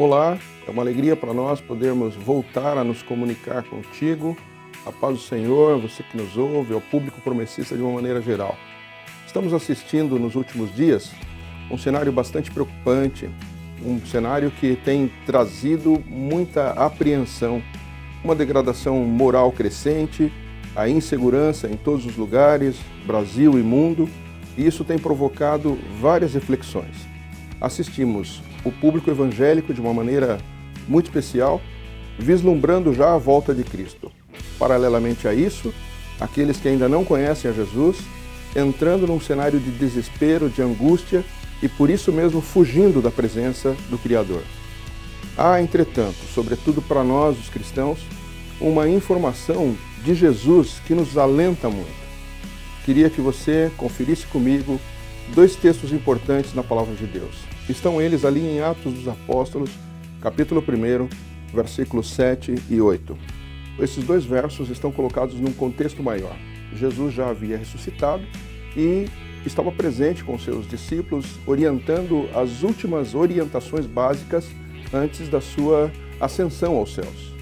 Olá, é uma alegria para nós podermos voltar a nos comunicar contigo. A paz do Senhor, você que nos ouve, ao público promessista de uma maneira geral. Estamos assistindo nos últimos dias um cenário bastante preocupante, um cenário que tem trazido muita apreensão, uma degradação moral crescente, a insegurança em todos os lugares, Brasil e mundo, e isso tem provocado várias reflexões. Assistimos o público evangélico de uma maneira muito especial, vislumbrando já a volta de Cristo. Paralelamente a isso, aqueles que ainda não conhecem a Jesus, entrando num cenário de desespero, de angústia e por isso mesmo fugindo da presença do Criador. Há, entretanto, sobretudo para nós, os cristãos, uma informação de Jesus que nos alenta muito. Queria que você conferisse comigo dois textos importantes na Palavra de Deus. Estão eles ali em Atos dos Apóstolos, capítulo 1, versículos 7 e 8. Esses dois versos estão colocados num contexto maior. Jesus já havia ressuscitado e estava presente com seus discípulos, orientando as últimas orientações básicas antes da sua ascensão aos céus.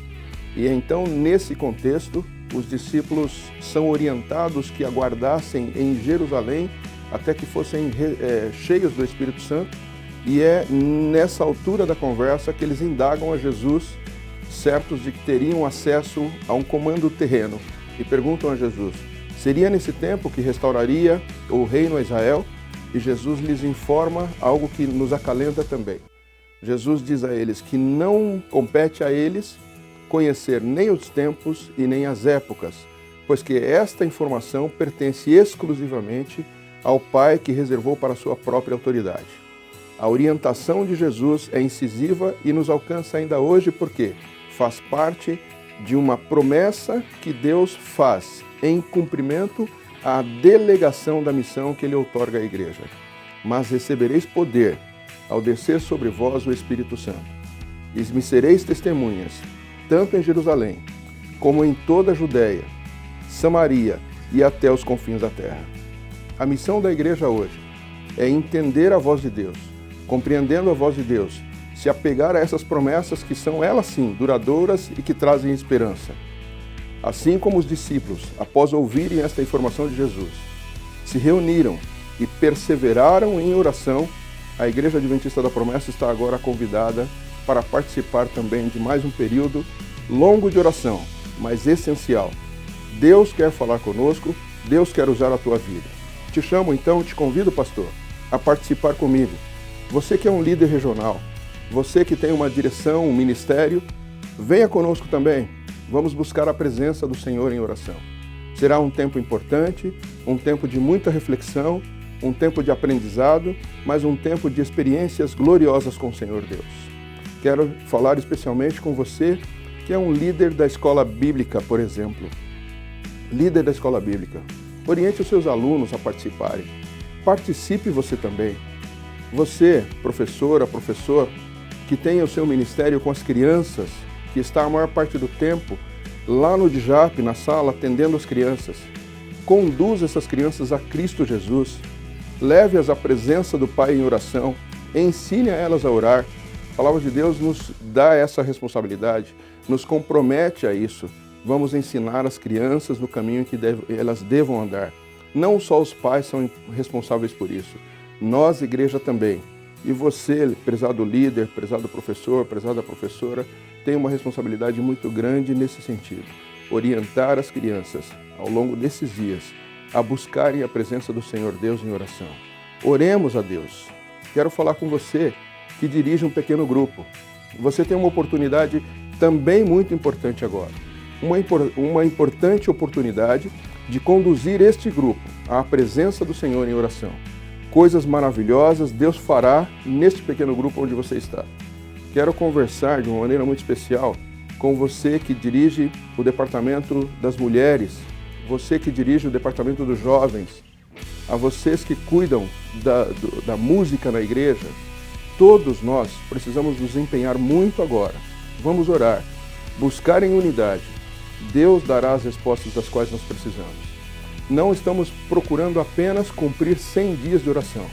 E então, nesse contexto, os discípulos são orientados que aguardassem em Jerusalém até que fossem cheios do Espírito Santo, e é nessa altura da conversa que eles indagam a Jesus, certos de que teriam acesso a um comando terreno, e perguntam a Jesus, seria nesse tempo que restauraria o reino a Israel? E Jesus lhes informa algo que nos acalenta também. Jesus diz a eles que não compete a eles conhecer nem os tempos e nem as épocas, pois que esta informação pertence exclusivamente ao Pai que reservou para a sua própria autoridade. A orientação de Jesus é incisiva e nos alcança ainda hoje porque faz parte de uma promessa que Deus faz em cumprimento à delegação da missão que Ele outorga à igreja. Mas recebereis poder ao descer sobre vós o Espírito Santo. E me sereis testemunhas, tanto em Jerusalém, como em toda a Judéia, Samaria e até os confins da terra. A missão da igreja hoje é entender a voz de Deus, compreendendo a voz de Deus, se apegar a essas promessas que são, elas sim, duradouras e que trazem esperança. Assim como os discípulos, após ouvirem esta informação de Jesus, se reuniram e perseveraram em oração, a Igreja Adventista da Promessa está agora convidada para participar também de mais um período longo de oração, mas essencial. Deus quer falar conosco, Deus quer usar a tua vida. Te chamo então, te convido, pastor, a participar comigo. Você que é um líder regional, você que tem uma direção, um ministério, venha conosco também. Vamos buscar a presença do Senhor em oração. Será um tempo importante, um tempo de muita reflexão, um tempo de aprendizado, mas um tempo de experiências gloriosas com o Senhor Deus. Quero falar especialmente com você que é um líder da escola bíblica, por exemplo. Líder da escola bíblica. Oriente os seus alunos a participarem. Participe você também. Você, professora, professor, que tem o seu ministério com as crianças, que está a maior parte do tempo lá no DJAP, na sala, atendendo as crianças. Conduza essas crianças a Cristo Jesus. Leve-as à presença do Pai em oração. Ensine a elas a orar. A palavra de Deus nos dá essa responsabilidade, nos compromete a isso. Vamos ensinar as crianças no caminho que elas devam andar. Não só os pais são responsáveis por isso. Nós, igreja, também. E você, prezado líder, prezado professor, prezada professora, tem uma responsabilidade muito grande nesse sentido. Orientar as crianças, ao longo desses dias, a buscarem a presença do Senhor Deus em oração. Oremos a Deus. Quero falar com você que dirige um pequeno grupo. Você tem uma oportunidade também muito importante agora. Uma importante oportunidade de conduzir este grupo à presença do Senhor em oração. Coisas maravilhosas Deus fará neste pequeno grupo onde você está. Quero conversar de uma maneira muito especial com você que dirige o departamento das mulheres, você que dirige o departamento dos jovens, a vocês que cuidam da música na igreja. Todos nós precisamos nos empenhar muito agora. Vamos orar, buscar em unidade. Deus dará as respostas das quais nós precisamos. Não estamos procurando apenas cumprir 100 dias de oração.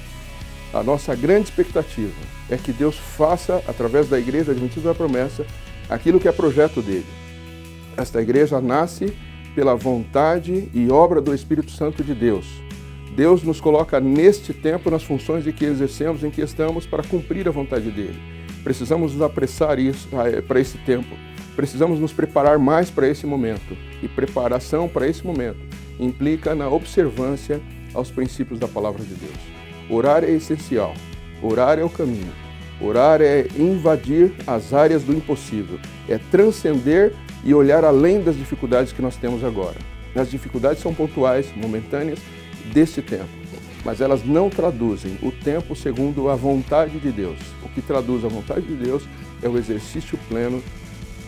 A nossa grande expectativa é que Deus faça, através da Igreja Adventista da Promessa, aquilo que é projeto dele. Esta igreja nasce pela vontade e obra do Espírito Santo de Deus. Deus nos coloca neste tempo nas funções em que exercemos, em que estamos, para cumprir a vontade dele. Precisamos nos apressar para esse tempo. Precisamos nos preparar mais para esse momento. E preparação para esse momento implica na observância aos princípios da palavra de Deus. Orar é essencial. Orar é o caminho. Orar é invadir as áreas do impossível. É transcender e olhar além das dificuldades que nós temos agora. As dificuldades são pontuais, momentâneas, deste tempo, mas elas não traduzem o tempo segundo a vontade de Deus. O que traduz a vontade de Deus é o exercício pleno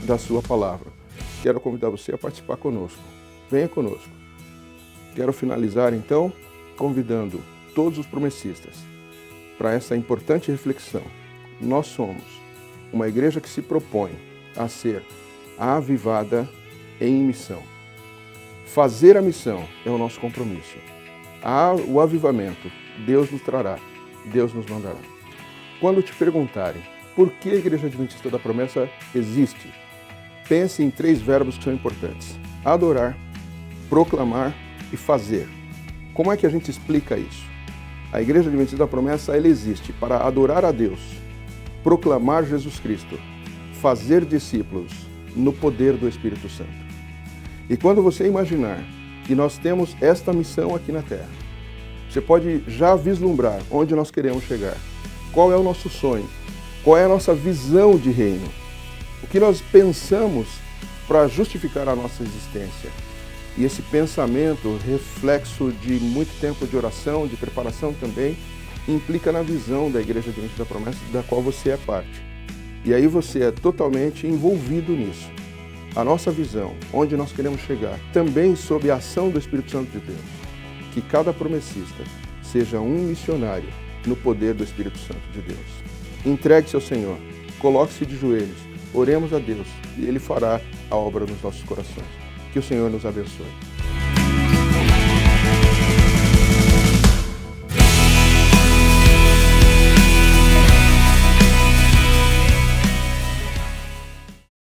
da sua palavra. Quero convidar você a participar conosco. Venha conosco. Quero finalizar, então, convidando todos os promessistas para essa importante reflexão. Nós somos uma igreja que se propõe a ser avivada em missão. Fazer a missão é o nosso compromisso. O avivamento, Deus nos trará, Deus nos mandará. Quando te perguntarem por que a Igreja Adventista da Promessa existe, pense em 3 verbos que são importantes: adorar, proclamar e fazer. Como é que a gente explica isso? A Igreja Adventista da Promessa, ela existe para adorar a Deus, proclamar Jesus Cristo, fazer discípulos no poder do Espírito Santo. E quando você imaginar que nós temos esta missão aqui na Terra, você pode já vislumbrar onde nós queremos chegar, qual é o nosso sonho, qual é a nossa visão de reino, o que nós pensamos para justificar a nossa existência. E esse pensamento, reflexo de muito tempo de oração, de preparação também, implica na visão da Igreja Adventista da Promessa, da qual você é parte. E aí você é totalmente envolvido nisso. A nossa visão, onde nós queremos chegar, também sob a ação do Espírito Santo de Deus. Que cada promessista seja um missionário no poder do Espírito Santo de Deus. Entregue-se ao Senhor, coloque-se de joelhos, oremos a Deus e Ele fará a obra nos nossos corações. Que o Senhor nos abençoe.